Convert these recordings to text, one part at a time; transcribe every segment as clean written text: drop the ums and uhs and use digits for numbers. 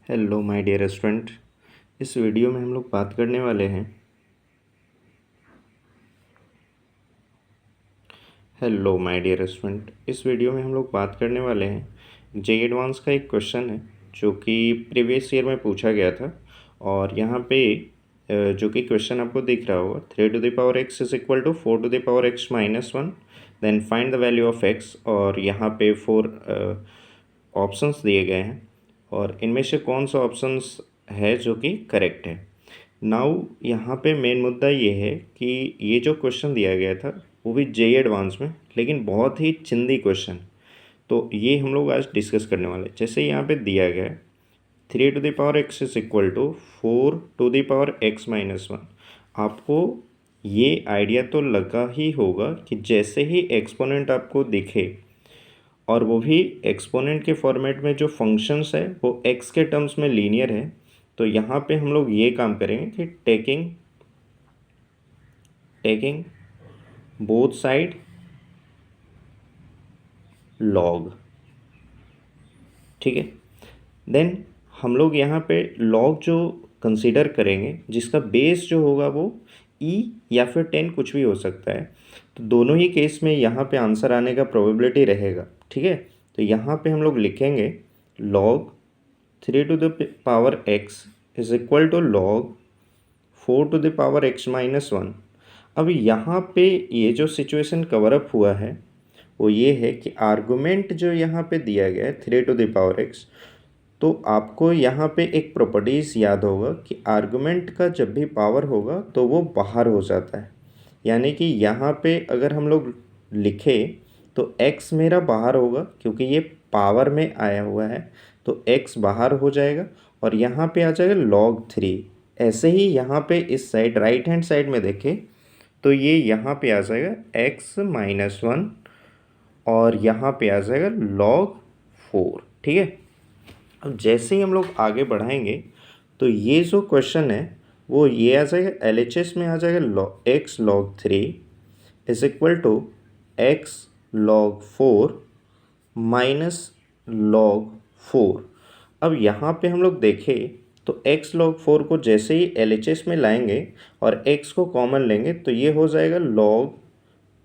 Hello my dear student. इस video में हम लोग बात करने वाले हैं इस वीडियो में हम लोग बात करने वाले हैं जे एडवांस का एक क्वेश्चन है जो कि प्रीवियस ईयर में पूछा गया था। और यहाँ पे जो कि क्वेश्चन आपको दिख रहा होगा 3 to the power x is equal to 4 to the power x-1, then find the value of x। और यहाँ पे 4 ऑप्शंस दिए गए हैं और इनमें से कौन सा ऑप्शंस है जो कि करेक्ट है। नाउ यहाँ पे मेन मुद्दा ये है कि ये जो क्वेश्चन दिया गया था वो भी जे एडवांस में, लेकिन बहुत ही चिंदी क्वेश्चन। तो ये हम लोग आज डिस्कस करने वाले। जैसे यहाँ पे दिया गया है 3 to the power x is equal to 4 to the power x-1। आपको ये आइडिया तो लगा ही होगा कि जैसे ही एक्सपोनेंट आपको दिखे और वो भी एक्सपोनेंट के फॉर्मेट में जो फंक्शंस है वो एक्स के टर्म्स में लीनियर है, तो यहाँ पे हम लोग ये काम करेंगे कि टेकिंग बोथ साइड लॉग। ठीक है, देन हम लोग यहाँ पे लॉग जो कंसीडर करेंगे जिसका बेस जो होगा वो ई या फिर 10 कुछ भी हो सकता है। तो दोनों ही केस में यहाँ पे आंसर आने का प्रोबेबिलिटी रहेगा। ठीक है, तो यहाँ पे हम लोग लिखेंगे log 3 to the power x is equal to log 4 to the power x-1। अब यहाँ पे ये जो सिचुएशन कवर अप हुआ है वो ये है कि आर्गुमेंट जो यहाँ पे दिया गया है 3 to the power x, तो आपको यहाँ पे एक प्रॉपर्टीज़ याद होगा कि आर्गुमेंट का जब भी पावर होगा तो वो बाहर हो जाता है। यानी कि यहाँ पे अगर हम लोग लिखे तो x मेरा बाहर होगा क्योंकि ये पावर में आया हुआ है, तो x बाहर हो जाएगा और यहाँ पे आ जाएगा log 3। ऐसे ही यहाँ पे इस साइड राइट हैंड साइड में देखें तो ये यहाँ पे आ जाएगा x-1 और यहाँ पे आ जाएगा log 4। ठीक है, अब जैसे ही हम लोग आगे बढ़ाएंगे तो ये जो क्वेश्चन है वो ये आ जाएगा LHS में आ जाएगा x log 3 is equal to x log 4 minus log 4। अब यहाँ पे हम लोग देखें तो x log 4 को जैसे ही LHS में लाएंगे और x को कॉमन लेंगे तो ये हो जाएगा log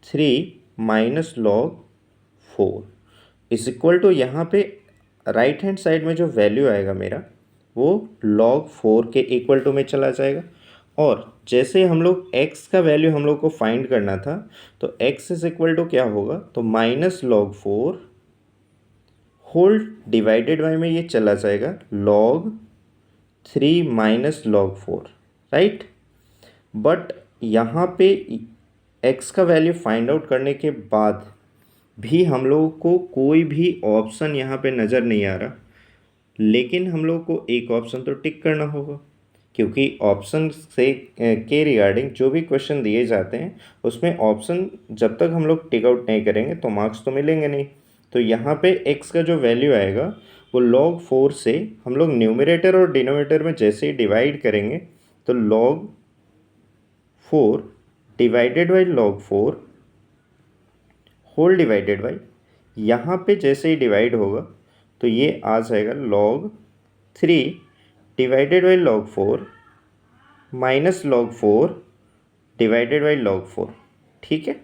3 minus log 4 is equal to यहाँ पे राइट हैंड साइड में जो वैल्यू आएगा मेरा वो log 4 के इक्वल टू में चला जाएगा। और जैसे हम लोग x का वैल्यू हम लोग को फाइंड करना था तो x इज इक्वल टू क्या होगा, तो minus log 4 whole divided by में ये चला जाएगा log 3 minus log 4, right. But यहाँ पे x का वैल्यू फाइंड आउट करने के बाद भी हम लोगों को कोई भी ऑप्शन यहाँ पे नज़र नहीं आ रहा, लेकिन हम लोग को एक ऑप्शन तो टिक करना होगा क्योंकि ऑप्शन से के रिगार्डिंग जो भी क्वेश्चन दिए जाते हैं उसमें ऑप्शन जब तक हम लोग टिक आउट नहीं करेंगे तो मार्क्स तो मिलेंगे नहीं। तो यहाँ पे x का जो वैल्यू आएगा वो log 4 से हम लोग न्यूमरेटर और डिनोमिनेटर में जैसे ही डिवाइड करेंगे तो log 4 divided by log 4 whole divided by, यहाँ पे जैसे ही डिवाइड होगा तो ये आ जाएगा log 3 divided by log 4 minus log 4 divided by log 4। ठीक है,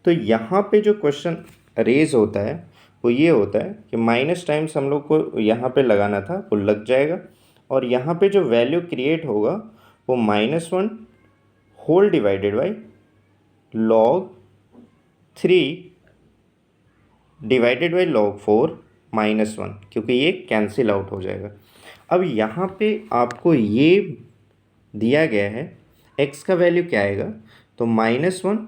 तो यहाँ पे जो क्वेश्चन रेज होता है वो ये होता है कि माइनस टाइम्स हम लोग को यहाँ पे लगाना था वो लग जाएगा और यहाँ पे जो वैल्यू क्रिएट होगा वो -1 whole divided by log 3 divided by log 4 -1, क्योंकि ये कैंसिल आउट हो जाएगा। अब यहाँ पे आपको ये दिया गया है x का वैल्यू क्या आएगा, तो -1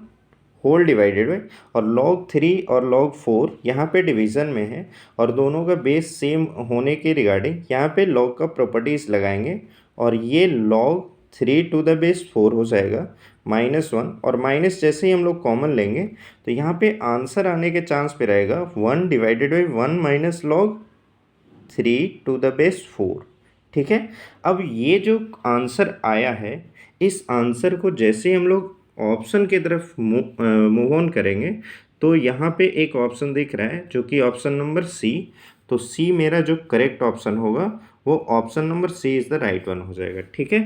होल डिवाइडेड बाई और log 3 और log 4 यहाँ पे डिवीज़न में है और दोनों का बेस सेम होने के रिगार्डिंग यहाँ पे log का प्रॉपर्टीज़ लगाएंगे और ये log 3 टू द बेस 4 हो जाएगा -1 और माइनस जैसे ही हम लोग कॉमन लेंगे तो यहाँ पे आंसर आने के चांस पे रहेगा 1 divided by 1 minus log 3 to the base 4। ठीक है, अब ये जो आंसर आया है इस आंसर को जैसे हम लोग ऑप्शन की तरफ मूव ऑन करेंगे तो यहाँ पे एक ऑप्शन दिख रहा है जो कि ऑप्शन नंबर सी। तो सी मेरा जो करेक्ट ऑप्शन होगा वो option number C is the right one हो जाएगा। ठीक है,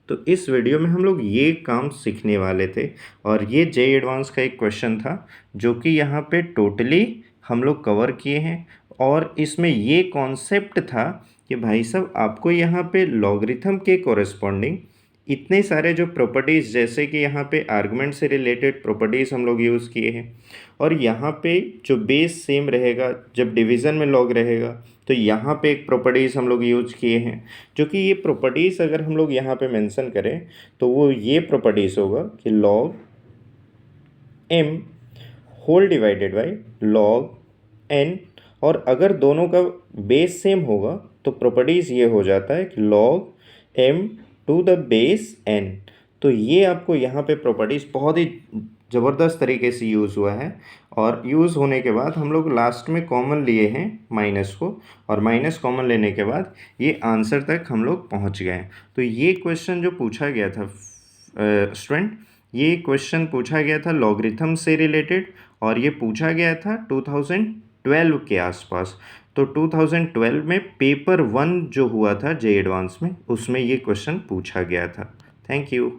तो इस वीडियो में हम लोग ये काम सीखने वाले थे और ये जेईई एडवांस का एक क्वेश्चन था जो कि यहाँ पे टोटली हम लोग कवर किए हैं। और इसमें ये कॉन्सेप्ट था कि भाई साहब आपको यहाँ पे लॉगरिथम के कोरेस्पॉन्डिंग इतने सारे जो प्रॉपर्टीज़, जैसे कि यहाँ पे आर्गुमेंट से रिलेटेड प्रॉपर्टीज़ हम लोग यूज़ किए हैं। और यहाँ पे जो बेस सेम रहेगा, जब डिवीज़न में लॉग रहेगा तो यहाँ पे एक प्रॉपर्टीज़ हम लोग यूज किए हैं, जो कि ये प्रॉपर्टीज़ अगर हम लोग यहाँ पे मेंशन करें तो वो ये प्रॉपर्टीज़ होगा कि log m whole divided by log n। और अगर दोनों का बेस सेम होगा तो प्रॉपर्टीज़ ये हो जाता है कि log m to the base n। तो ये आपको यहाँ पे प्रॉपर्टीज़ बहुत ही ज़बरदस्त तरीके से यूज़ हुआ है। और यूज़ होने के बाद हम लोग लास्ट में कॉमन लिए हैं माइनस को, और माइनस कॉमन लेने के बाद ये आंसर तक हम लोग पहुँच गए हैं। तो ये क्वेश्चन जो पूछा गया था स्टूडेंट, ये क्वेश्चन पूछा गया था लॉगरिथम से रिलेटेड, और ये पूछा गया था 2012 के आसपास। तो 2012 में पेपर 1 जो हुआ था जेईई एडवांस में, उसमें ये क्वेश्चन पूछा गया था। Thank you.